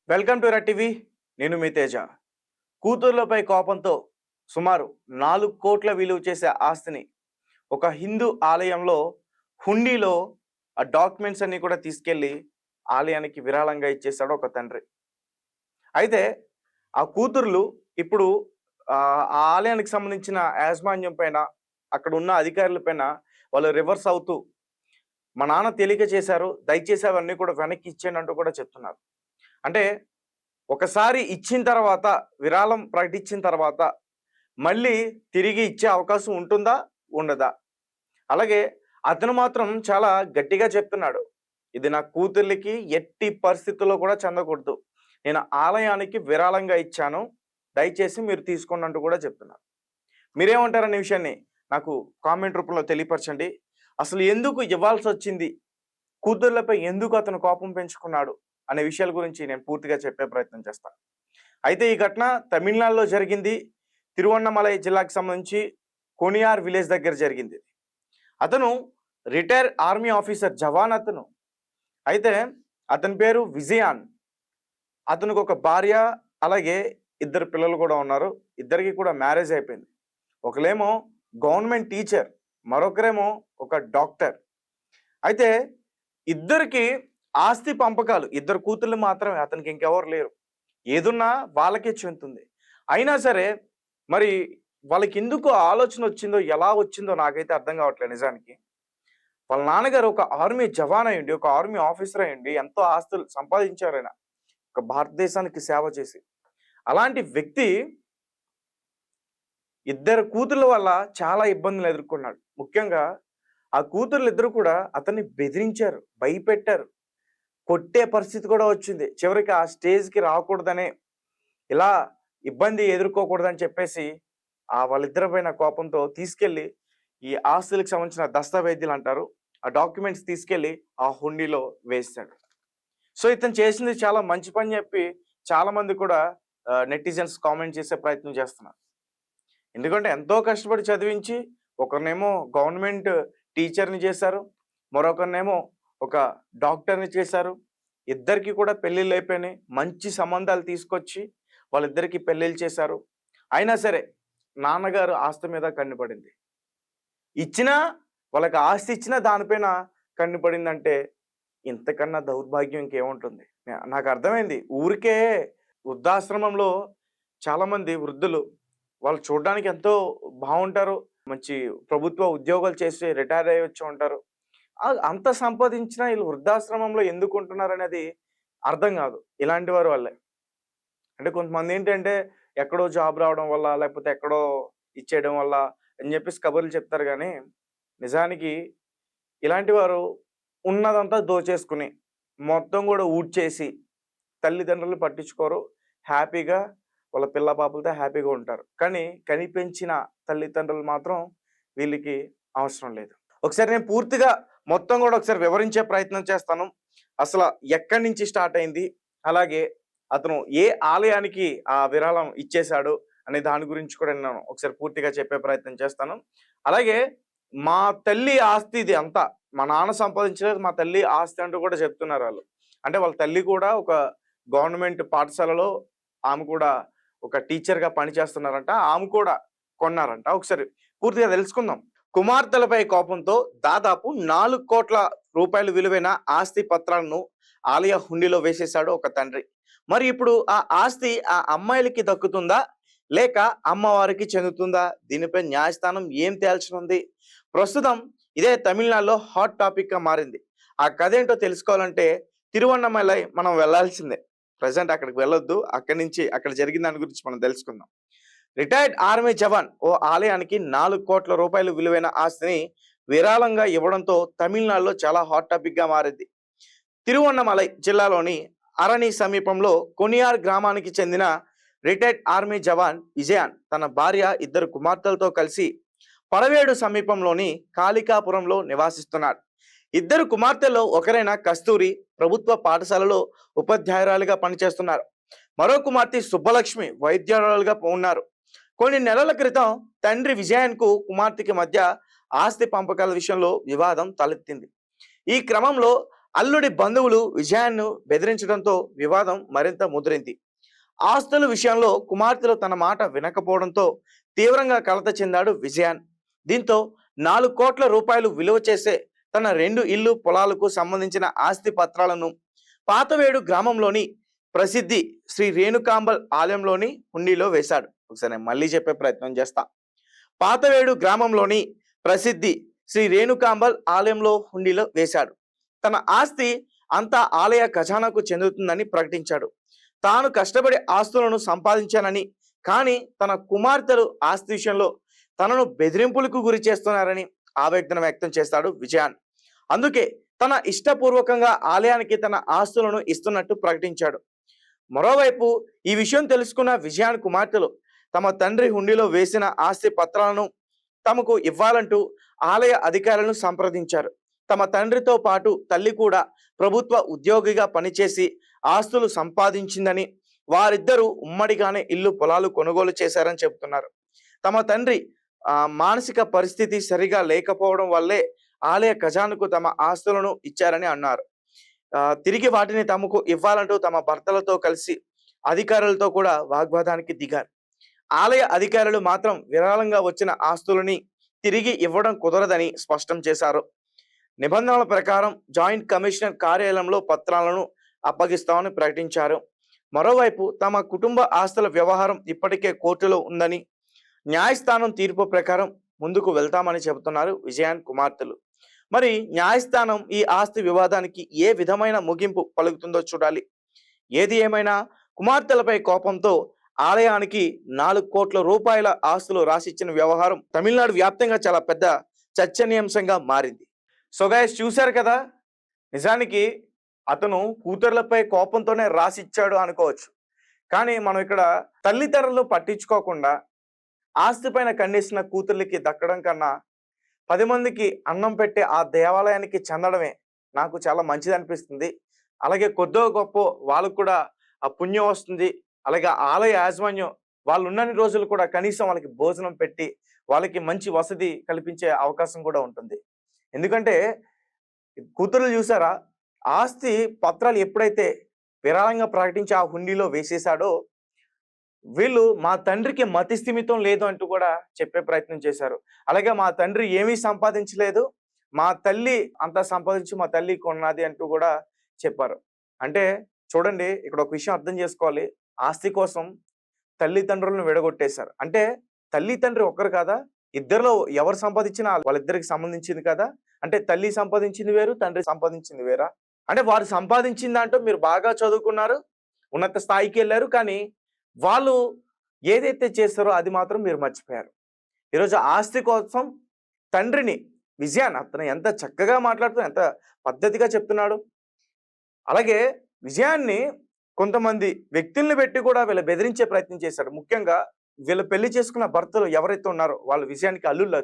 Welcome to red TV. నేను మీ తేజ. కూతుర్లపై కోపంతో సుమారు 4 కోట్ల విలువ చేసే ఆస్తిని ఒక హిందూ ఆలయంలో హుండీలో ఆ డాక్యుమెంట్స్ అన్ని కూడా తీసుకెళ్లి ఆలయానికి విరాళంగా ఇచ్చేశాడు ఒక తండ్రి. అయితే ఆ కూతుర్లు ఇప్పుడు ఆ ఆలయానికి సంబంధించిన యాజమాన్యం పైన, అక్కడ ఉన్న అధికారుల పైన వాళ్ళు రివర్స్ అవుతూ, మా నాన్న తెలియక చేశారు, దయచేసి అవన్నీ కూడా వెనక్కి ఇచ్చేయండి అంటూ కూడా చెప్తున్నారు. అంటే ఒకసారి ఇచ్చిన తర్వాత, విరాళం ప్రకటించిన తర్వాత మళ్ళీ తిరిగి ఇచ్చే అవకాశం ఉంటుందా? ఉండదా? అలాగే అతను మాత్రం చాలా గట్టిగా చెప్తున్నాడు. ఇది నా కూతుర్లకి ఎట్టి పరిస్థితుల్లో కూడా చెందకూడదు. నేను ఆలయానికి విరాళంగా ఇచ్చాను. దయచేసి మీరు తీసుకోండి అంటూ కూడా చెప్తున్నారు. మీరేమంటారనే విషయాన్ని నాకు కామెంట్ రూపంలో తెలియపరచండి. అసలు ఎందుకు ఇవ్వాల్సొచ్చింది? కూతుర్లపై ఎందుకు అతను కోపం పెంచుకున్నాడు అనే విషయాల గురించి నేను పూర్తిగా చెప్పే ప్రయత్నం చేస్తాను. అయితే ఈ ఘటన తమిళనాడులో జరిగింది. తిరువన్నమలై జిల్లాకు సంబంధించి కొనియార్ విలేజ్ దగ్గర జరిగింది. అతను రిటైర్ ఆర్మీ ఆఫీసర్, జవాన్ అతను. అయితే అతని పేరు విజయాన్. అతనికి ఒక భార్య, అలాగే 2 పిల్లలు కూడా ఉన్నారు. ఇద్దరికి కూడా మ్యారేజ్ అయిపోయింది. ఒకలేమో గవర్నమెంట్ టీచర్, మరొకరేమో ఒక డాక్టర్. అయితే ఇద్దరికి ఆస్తి పంపకాలు, 2 కూతుర్లు మాత్రమే, అతనికి ఇంకెవరు లేరు. ఏదున్నా వాళ్ళకే చెందుతుంది. అయినా సరే మరి వాళ్ళకి ఎందుకు ఆలోచన వచ్చిందో, ఎలా వచ్చిందో నాకైతే అర్థం కావట్లేదు నిజానికి. వాళ్ళ నాన్నగారు ఒక ఆర్మీ జవాన్ అయ్యండి, ఒక ఆర్మీ ఆఫీసర్ అయ్యండి, ఎంతో ఆస్తులు సంపాదించారు ఆయన, ఒక భారతదేశానికి సేవ చేసి. అలాంటి వ్యక్తి 2 కూతుర్ల వల్ల చాలా ఇబ్బందులు ఎదుర్కొన్నాడు. ముఖ్యంగా ఆ కూతుర్లు ఇద్దరు కూడా అతన్ని బెదిరించారు, భయపెట్టారు, కొట్టే పరిస్థితి కూడా వచ్చింది. చివరికి ఆ స్టేజ్కి రాకూడదనే, ఇలా ఇబ్బంది ఎదుర్కోకూడదని చెప్పేసి వాళ్ళిద్దరి పైన కోపంతో తీసుకెళ్ళి ఈ ఆస్తులకు సంబంధించిన దస్తావేజీలు అంటారు, ఆ డాక్యుమెంట్స్ తీసుకెళ్ళి ఆ హుండీలో వేస్తాడు. సో ఇతను చేసింది చాలా మంచి పని చెప్పి చాలా మంది కూడా నెటిజన్స్ కామెంట్ చేసే ప్రయత్నం చేస్తున్నారు. ఎందుకంటే ఎంతో కష్టపడి చదివించి ఒకరినేమో గవర్నమెంట్ టీచర్ని చేశారు, మరొకరినేమో ఒక డాక్టర్ని చేశారు. ఇద్దరికి కూడా పెళ్ళిళ్ళు అయిపోయినాయి. మంచి సంబంధాలు తీసుకొచ్చి వాళ్ళిద్దరికి పెళ్ళిళ్ళు చేశారు. అయినా సరే నాన్నగారు ఆస్తి మీద కన్నుపడింది. ఇచ్చినా, వాళ్ళకి ఆస్తి ఇచ్చినా దానిపైన కన్నుపడిందంటే ఇంతకన్నా దౌర్భాగ్యం ఇంకేముంటుంది? నాకు అర్థమైంది. ఊరికే వృద్ధాశ్రమంలో చాలామంది వృద్ధులు, వాళ్ళు చూడడానికి ఎంతో బాగుంటారు, మంచి ప్రభుత్వ ఉద్యోగాలు చేసి రిటైర్ అయ్యి వచ్చి ఉంటారు. అంత సంపాదించినా వీళ్ళు వృద్ధాశ్రమంలో ఎందుకు ఉంటున్నారు అనేది అర్థం కాదు ఇలాంటి వారి వల్లే. అంటే కొంతమంది ఏంటంటే ఎక్కడో జాబ్ రావడం వల్ల, లేకపోతే ఎక్కడో ఇచ్చేయడం వల్ల అని చెప్పేసి కబుర్లు చెప్తారు. కానీ నిజానికి ఇలాంటి వారు ఉన్నదంతా దోచేసుకుని మొత్తం కూడా ఊడ్చేసి తల్లిదండ్రులు పట్టించుకోరు, హ్యాపీగా వాళ్ళ పిల్ల పాపలతో హ్యాపీగా ఉంటారు. కానీ కనిపెంచిన తల్లిదండ్రులు మాత్రం వీళ్ళకి అవసరం లేదు. ఒకసారి నేను పూర్తిగా మొత్తం కూడా ఒకసారి వివరించే ప్రయత్నం చేస్తాను. అసలు ఎక్కడి నుంచి స్టార్ట్ అయింది, అలాగే అతను ఏ ఆలయానికి ఆ విరాళం ఇచ్చేశాడు అనే దాని గురించి కూడా నేను ఒకసారి పూర్తిగా చెప్పే ప్రయత్నం చేస్తాను. అలాగే మా తల్లి ఆస్తి ఇది అంతా, మా నాన్న సంపాదించలేదు, మా తల్లి ఆస్తి అంటూ కూడా చెప్తున్నారు వాళ్ళు. అంటే వాళ్ళ తల్లి కూడా ఒక గవర్నమెంట్ పాఠశాలలో, ఆమె కూడా ఒక టీచర్గా పనిచేస్తున్నారంట, ఆమె కూడా కొన్నారంట. ఒకసారి పూర్తిగా తెలుసుకుందాం. కుమార్తెలపై కోపంతో దాదాపు 4 కోట్ల రూపాయలు విలువైన ఆస్తి పత్రాలను ఆలయ హుండీలో వేసేశాడు ఒక తండ్రి. మరి ఇప్పుడు ఆ ఆస్తి ఆ అమ్మాయిలకి దక్కుతుందా, లేక అమ్మవారికి చెందుతుందా? దీనిపై న్యాయస్థానం ఏం తేల్చనుంది? ప్రస్తుతం ఇదే తమిళనాడులో హాట్ టాపిక్ గా మారింది. ఆ కథ ఏంటో తెలుసుకోవాలంటే తిరువన్నమలై మనం వెళ్లాల్సిందే. ప్రజెంట్ అక్కడికి వెళ్ళొద్దు, అక్కడి నుంచి అక్కడ జరిగిన దాని గురించి మనం తెలుసుకుందాం. రిటైర్డ్ ఆర్మీ జవాన్ ఓ ఆలయానికి 4 కోట్ల రూపాయలు విలువైన ఆస్తిని విరాళంగా ఇవ్వడంతో తమిళనాడులో చాలా హాట్ టాపిక్ గా మారింది. తిరువన్నమలై జిల్లాలోని అరణి సమీపంలో కొనియార్ గ్రామానికి చెందిన రిటైర్డ్ ఆర్మీ జవాన్ విజయాన్ తన భార్య, 2 కుమార్తెలతో కలిసి పడవేడు సమీపంలోని కాళికాపురంలో నివాసిస్తున్నాడు. 2 కుమార్తెల్లో ఒకరైన కస్తూరి ప్రభుత్వ పాఠశాలలో ఉపాధ్యాయురాలుగా పనిచేస్తున్నారు. మరో కుమార్తె సుబ్బలక్ష్మి వైద్యురాలుగా ఉన్నారు. కొన్ని నెలల క్రితం తండ్రి విజయాన్కు కుమార్తెకి మధ్య ఆస్తి పంపకాల విషయంలో వివాదం తలెత్తింది. ఈ క్రమంలో అల్లుడి బంధువులు విజయాన్ని బెదిరించడంతో వివాదం మరింత ముదిరింది. ఆస్తుల విషయంలో కుమార్తెలు తన మాట వినకపోవడంతో తీవ్రంగా కలత చెందాడు విజయాన్. దీంతో 4 కోట్ల రూపాయలు విలువ చేసే తన 2 ఇల్లు పొలాలకు సంబంధించిన ఆస్తి పత్రాలను పాతవేడు గ్రామంలోని ప్రసిద్ధి శ్రీ రేణుకాంబల్ ఆలయంలోని హుండీలో వేశాడు. ఒకసారి నేను మళ్ళీ చెప్పే ప్రయత్నం చేస్తా. పాతవేడు గ్రామంలోని ప్రసిద్ధి శ్రీ రేణుకాంబల్ ఆలయంలో హుండీలో వేశాడు. తన ఆస్తి అంతా ఆలయ ఖజానాకు చెందుతుందని ప్రకటించాడు. తాను కష్టపడి ఆస్తులను సంపాదించానని, కానీ తన కుమార్తెలు ఆస్తి విషయంలో తనను బెదిరింపులకు గురి చేస్తున్నారని ఆవేదన వ్యక్తం చేస్తాడు విజయాన్. అందుకే తన ఇష్టపూర్వకంగా ఆలయానికి తన ఆస్తులను ఇస్తున్నట్టు ప్రకటించాడు. మరోవైపు ఈ విషయం తెలుసుకున్న విజయాన్ కుమార్తెలు తమ తండ్రి హుండీలో వేసిన ఆస్తి పత్రాలను తమకు ఇవ్వాలంటూ ఆలయ అధికారులను సంప్రదించారు. తమ తండ్రితో పాటు తల్లి కూడా ప్రభుత్వ ఉద్యోగిగా పనిచేసి ఆస్తులు సంపాదించిందని, వారిద్దరూ ఉమ్మడిగానే ఇల్లు పొలాలు కొనుగోలు చేశారని చెబుతున్నారు. తమ తండ్రి మానసిక పరిస్థితి సరిగా లేకపోవడం వల్లే ఆలయ ఖజానాకు తమ ఆస్తులను ఇచ్చారని అన్నారు. తిరిగి వాటిని తమకు ఇవ్వాలంటూ తమ భర్తలతో కలిసి అధికారులతో కూడా వాగ్వాదానికి దిగారు. ఆలయ అధికారులు మాత్రం విరాళంగా వచ్చిన ఆస్తులని తిరిగి ఇవ్వడం కుదరదని స్పష్టం చేశారు. నిబంధనల ప్రకారం జాయింట్ కమిషనర్ కార్యాలయంలో పత్రాలను అప్పగిస్తామని ప్రకటించారు. మరోవైపు తమ కుటుంబ ఆస్తుల వ్యవహారం ఇప్పటికే కోర్టులో ఉందని, న్యాయస్థానం తీర్పు ప్రకారం ముందుకు వెళ్తామని చెబుతున్నారు విజయాన్ కుమార్తెలు. మరి న్యాయస్థానం ఈ ఆస్తి వివాదానికి ఏ విధమైన ముగింపు పలుకుతుందో చూడాలి. ఏది ఏమైనా కుమార్తెలపై కోపంతో ఆలయానికి 4 కోట్ల రూపాయల ఆస్తులు రాసిచ్చిన వ్యవహారం తమిళనాడు వ్యాప్తంగా చాలా పెద్ద చర్చనీయాంశంగా మారింది. సో గైస్, చూశారు కదా, నిజానికి అతను కూతుర్లపై కోపంతోనే రాసిచ్చాడు అనుకోవచ్చు. కానీ మనం ఇక్కడ తల్లిదండ్రులు పట్టించుకోకుండా ఆస్తి పైన కన్నేసిన కూతుర్లకి దక్కడం కన్నా 10 మందికి అన్నం పెట్టే ఆ దేవాలయానికి చెందడమే నాకు చాలా మంచిది అనిపిస్తుంది. అలాగే కొద్దో గొప్ప వాళ్ళకు కూడా ఆ పుణ్యం వస్తుంది. అలాగే ఆలయ యాజమాన్యం వాళ్ళు ఉన్నన్ని రోజులు కూడా కనీసం వాళ్ళకి భోజనం పెట్టి వాళ్ళకి మంచి వసతి కల్పించే అవకాశం కూడా ఉంటుంది. ఎందుకంటే కూతురు చూసారా, ఆస్తి పత్రాలు ఎప్పుడైతే విరాళంగా ప్రకటించి ఆ హుండీలో వేసేశాడో, వీళ్ళు మా తండ్రికి మతి స్థిమితం లేదు అంటూ కూడా చెప్పే ప్రయత్నం చేశారు. అలాగే మా తండ్రి ఏమీ సంపాదించలేదు, మా తల్లి అంతా సంపాదించి మా తల్లి కొన్నది అంటూ కూడా చెప్పారు. అంటే చూడండి, ఇక్కడ ఒక విషయం అర్థం చేసుకోవాలి. ఆస్తి కోసం తల్లిదండ్రులను విడగొట్టేశారు. అంటే తల్లి తండ్రి ఒక్కరు కాదా, ఇద్దరిలో ఎవరు సంపాదించినా వాళ్ళిద్దరికి సంబంధించింది కదా. అంటే తల్లి సంపాదించింది వేరు, తండ్రి సంపాదించింది వేరా? అంటే వారు సంపాదించిన దాంట్లో మీరు బాగా చదువుకున్నారు, ఉన్నత స్థాయికి వెళ్ళారు, కానీ వాళ్ళు ఏదైతే చేస్తారో అది మాత్రం మీరు మర్చిపోయారు. ఈరోజు ఆస్తి కోసం తండ్రిని విజయాన్ అతను ఎంత చక్కగా మాట్లాడుతూ ఎంత పద్ధతిగా చెప్తున్నాడు. అలాగే విజయాన్ని కొంతమంది వ్యక్తుల్ని పెట్టి కూడా వీళ్ళు బెదిరించే ప్రయత్నం చేశాడు. ముఖ్యంగా వీళ్ళు పెళ్లి చేసుకున్న భర్తలు ఎవరైతే ఉన్నారో వాళ్ళు విజయానికి అల్లుళ్ళు